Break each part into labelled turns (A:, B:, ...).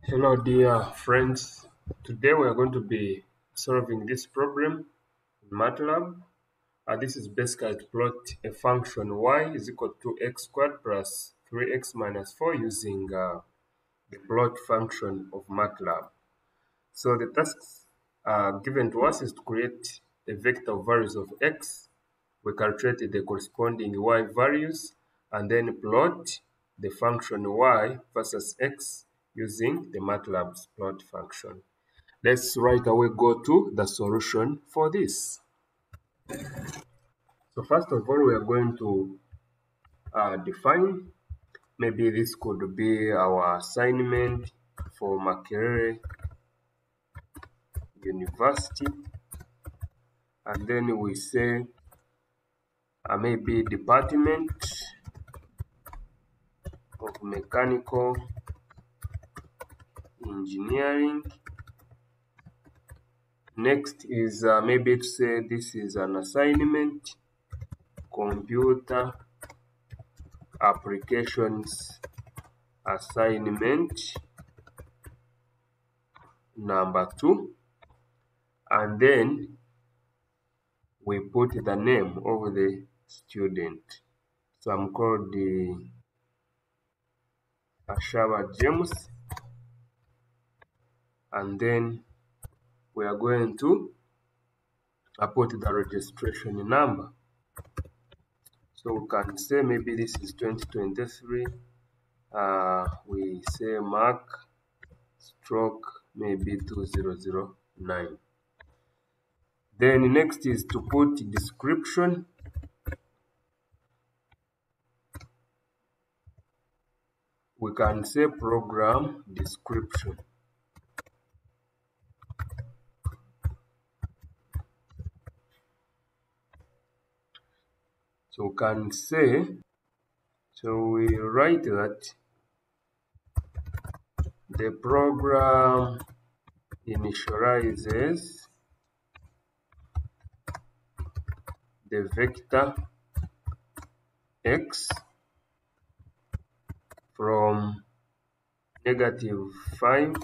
A: Hello dear friends, today we are going to be solving this problem in MATLAB. This is basically to plot a function y is equal to x squared plus 3x minus 4 using the plot function of MATLAB. So the tasks given to us is to create a vector of values of x. We calculate the corresponding y values and then plot the function y versus x using the MATLAB's plot function. Let's right away go to the solution for this. So first of all, we are going to define, maybe this could be our assignment for Makerere University, and then we say maybe Department of Mechanical Engineering. Next is maybe to say this is an assignment, computer applications assignment number 2, and then we put the name of the student. So I'm called the Ashaba James, and then we are going to put the registration number. So we can say maybe this is 2023. We say Mark stroke maybe 2009. Then next is to put description. We can say program description. So we can say, so we write that the program initializes the vector x from -5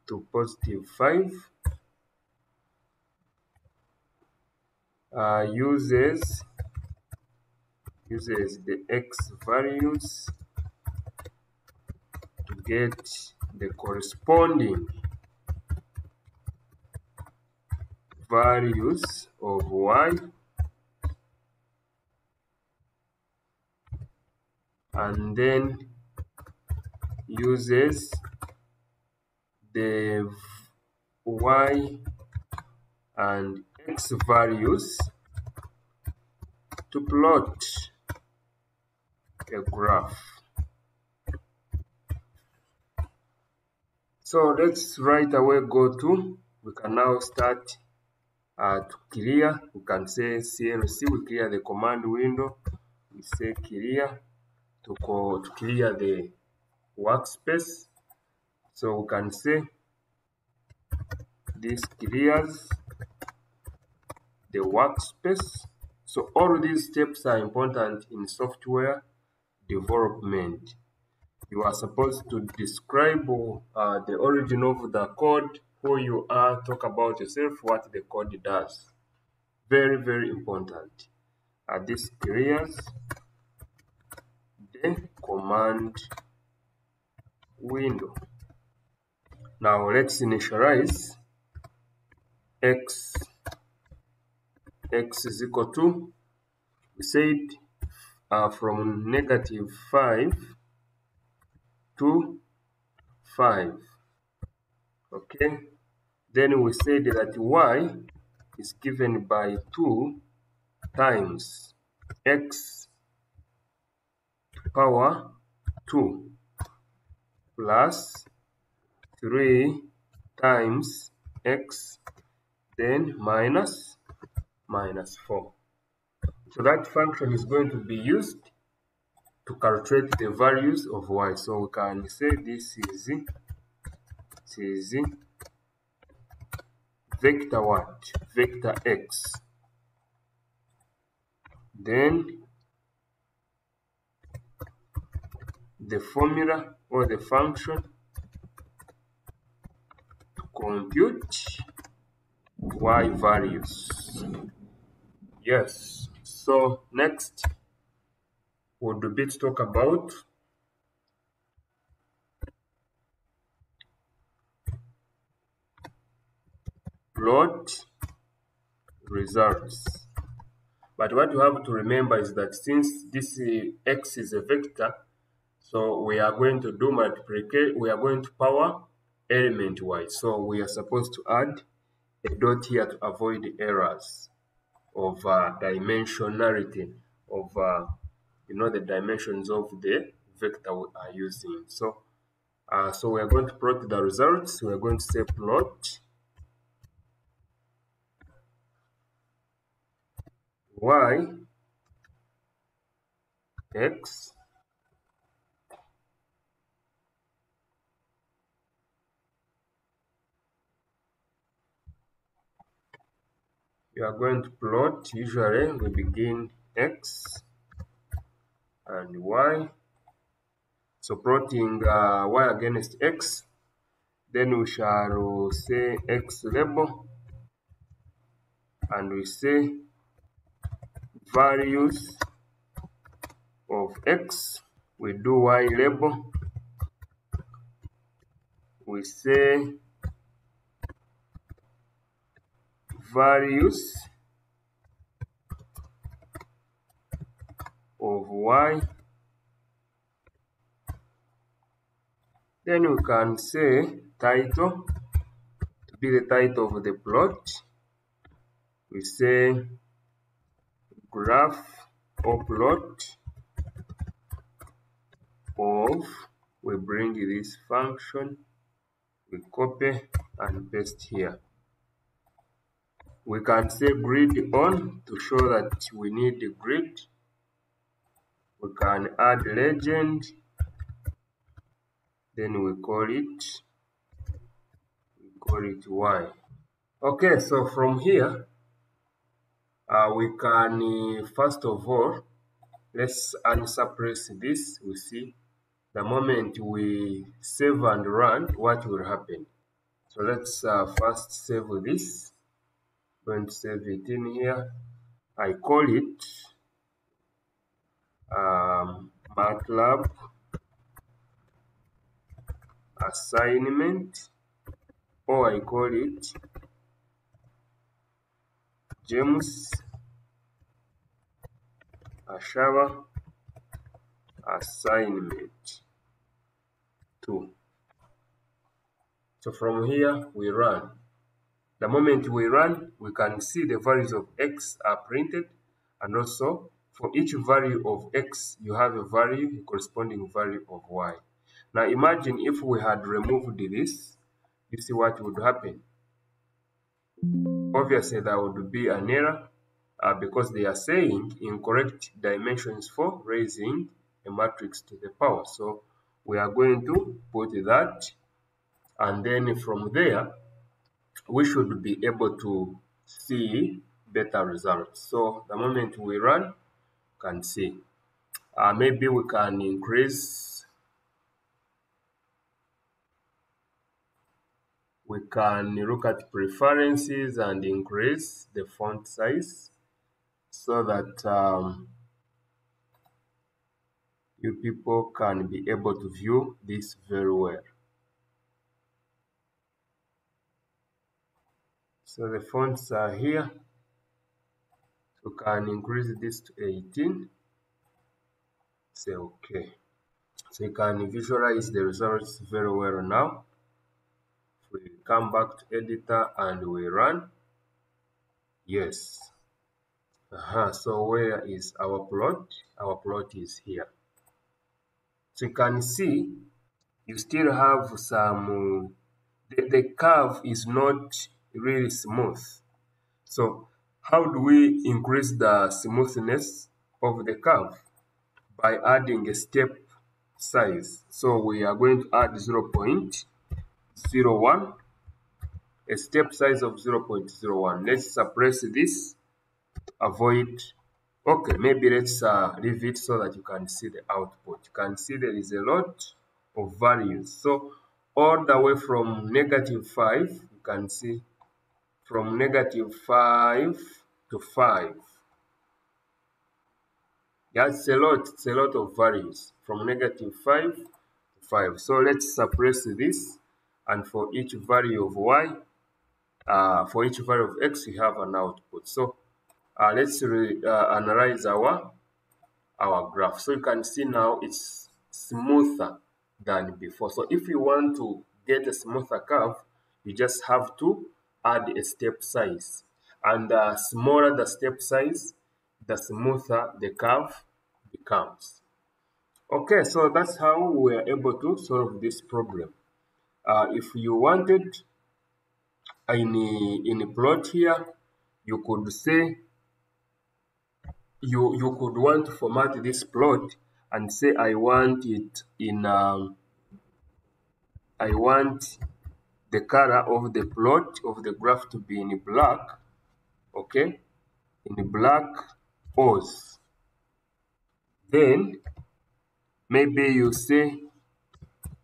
A: to +5, uses the x values to get the corresponding values of y, and then uses the y and x values to plot a graph. So let's right away go to, we can now start to clear. We can say CLC, we clear the command window. We say clear to clear the workspace. So we can say this clears the workspace. So all these steps are important in software development. You are supposed to describe the origin of the code, who you are, talk about yourself, what the code does. Very, very important. This clears the command window. Now let's initialize x. X is equal to, we said from -5 to 5. Okay, then we said that y is given by 2 times x to power 2 plus 3 times x, then minus 4. So that function is going to be used to calculate the values of y. So we can say this is vector what? Vector x. Then the formula or the function compute y values. Yes, so next would be to talk about plot results. But what you have to remember is that since this x is a vector, so we are going to do multiplication, we are going to power element y. So we are supposed to add a dot here to avoid errors of dimensionality of the dimensions of the vector we are using. So we are going to plot the results. We are going to say plot y x you are going to plot. Usually we begin x and y. So plotting y against x, then we shall say x label, and we say values of x. We do y label, we say values of y. Then we can say title to be the title of the plot. We say graph or plot of, we bring this function, we copy and paste here. We can say grid on to show that we need the grid. We can add legend, then we call it y. Okay, so from here we can first of all, let's unsuppress this. We see the moment we save and run, what will happen. So let's first save this. I'm going to save it in here. I call it MATLAB assignment, or I call it James Ashaba assignment 2. So from here we run. The moment we run, we can see the values of x are printed, and also for each value of x you have a value, a corresponding value of y. Now imagine if we had removed this, you see what would happen. Obviously there would be an error because they are saying incorrect dimensions for raising a matrix to the power. So we are going to put that, and then from there we should be able to see better results. So the moment we run, you can see maybe we can increase, we can look at preferences and increase the font size so that you people can be able to view this very well. So the fonts are here. So can increase this to 18. Say okay. So you can visualize the results very well now. If we come back to editor and we run, yes. So where is our plot? Our plot is here. So you can see you still have some, the curve is not really smooth. So how do we increase the smoothness of the curve? By adding a step size. So we are going to add 0.01, a step size of 0.01. Let's suppress this to avoid. Okay, maybe let's leave it so that you can see the output. You can see there is a lot of values. So all the way from -5, you can see from -5 to 5. Yeah, it's a lot of values from -5 to 5. So let's suppress this, and for each value of y, for each value of x, we have an output. So let's analyze our graph. So you can see now it's smoother than before. So if you want to get a smoother curve, you just have to add a step size, and the smaller the step size, the smoother the curve becomes. Okay, so that's how we are able to solve this problem. If you wanted in a plot here, you could say you could want to format this plot and say I want it in I want the color of the plot of the graph to be in black. Okay, in black Oz. Then maybe you say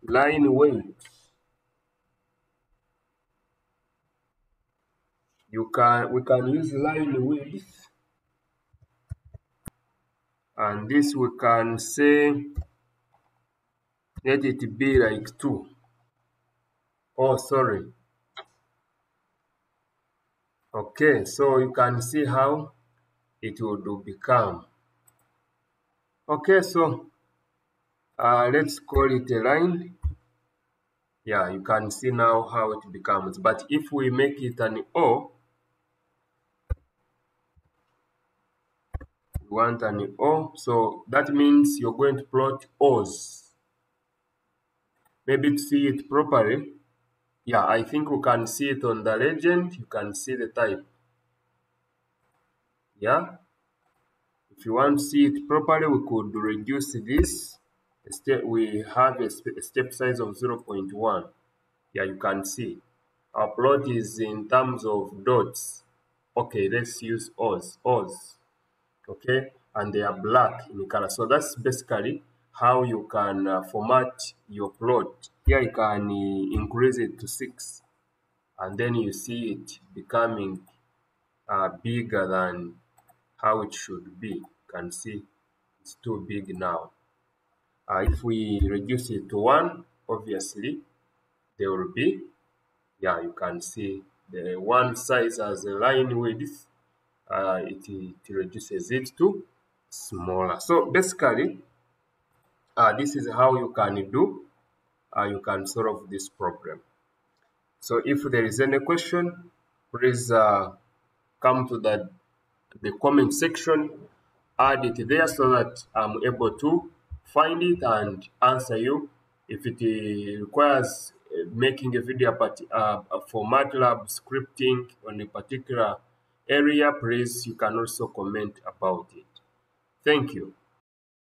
A: line weight. We can use line width, and this we can say let it be like 2. Oh, sorry. Okay, so you can see how it would become. Okay, so let's call it a line. Yeah, you can see now how it becomes. But if we make it an O, we want an O, so that means you're going to plot O's. Maybe to see it properly. Yeah, I think we can see it on the legend. You can see the type. Yeah. If you want to see it properly, we could reduce this. We have a step size of 0.1. Yeah, you can see. Our plot is in terms of dots. Okay, let's use O's. Okay, and they are black in color. So that's basically how you can format your plot. Here you can increase it to 6, and then you see it becoming bigger than how it should be. You can see it's too big now. If we reduce it to 1, obviously there will be, yeah, you can see the one size as a line width. It reduces it to smaller. So basically, this is how you can do. You can solve this problem. So if there is any question, please come to the comment section, add it there so that I'm able to find it and answer you. If it requires making a video for MATLAB scripting on a particular area, please you can also comment about it. Thank you.